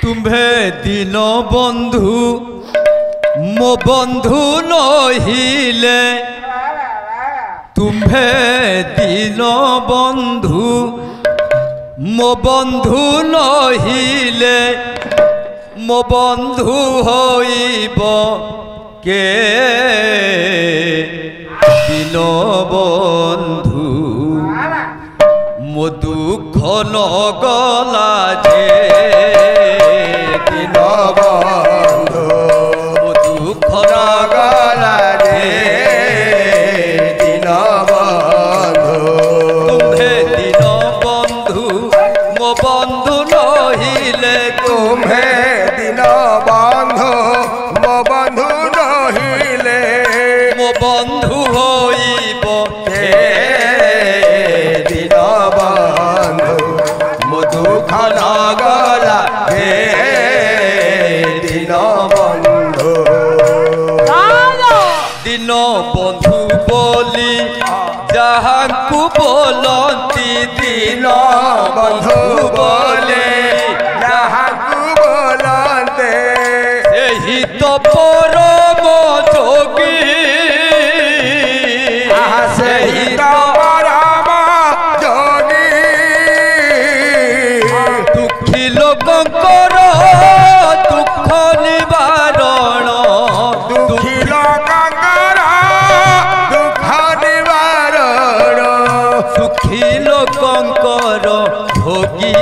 तुम्हे दिन बंधु मो बंधु नहिले तुम्हे दिन बंधु मो बंधु नहिले मो बंधु होइब के दिन बंधु मो दुख न गला जे दिन बंधु मो दुख न गला जे दिन बंधु तुम्हे दिन बंधु मो बंधु नहिले तुम्हे दिन बंधु मो बंधु नहिले मो बंधु होइब के दिन बंधु मो दुख न गला हे दिन बंधु दिन बंधु बोली जहाँ को बोलती दिन बंधु बोले जहाँ को बोलते ही तो परम जोगी से ही तो परम जोगी दुखी लोकंकर दुख निवारण दुखी लोकंकर दुख निवारण सुखी लोकंकर भोगी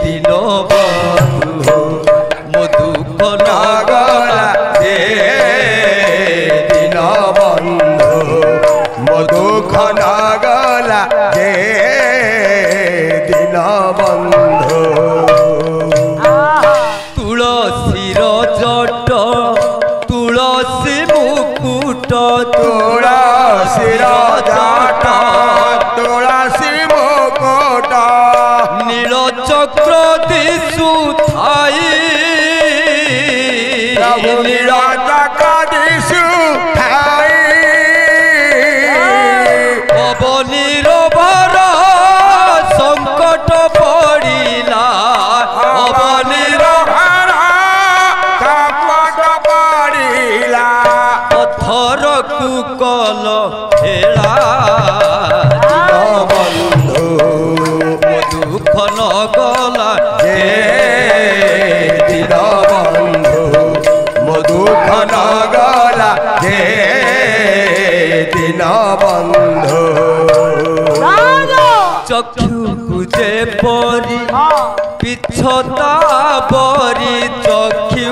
दिन बंधु मो दुख न गला दे दिन बंधु मो दुख न गला दे दिन बंधु तुलसीर जट तुलसी मुकुट तुलसीर जट तुलसी मुकुट नील चक्र दिशु थाई नील चक्र दिशु थाई अवनीर भर संकट पड़िला अवनीर भार संकट पड़िला पत्थर कुकल हेला बंधु मो दुख न गला हे दिन बंधु मो दुख न गला हे दिन बंधु चक्षु कुजे परी पिछता परी चक्षु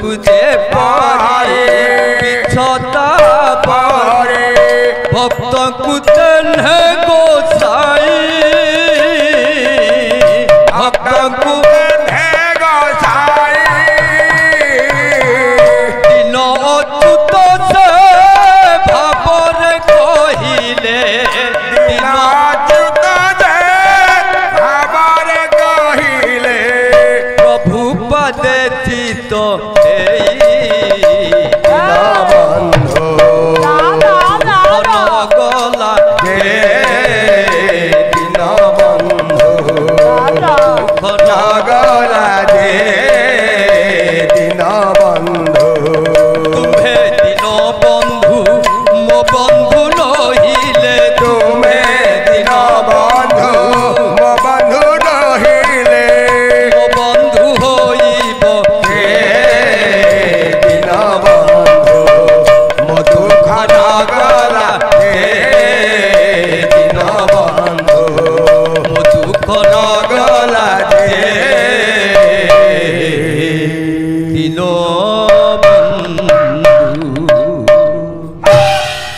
कुजे परी पिछता परी भक्त कुतन गोसा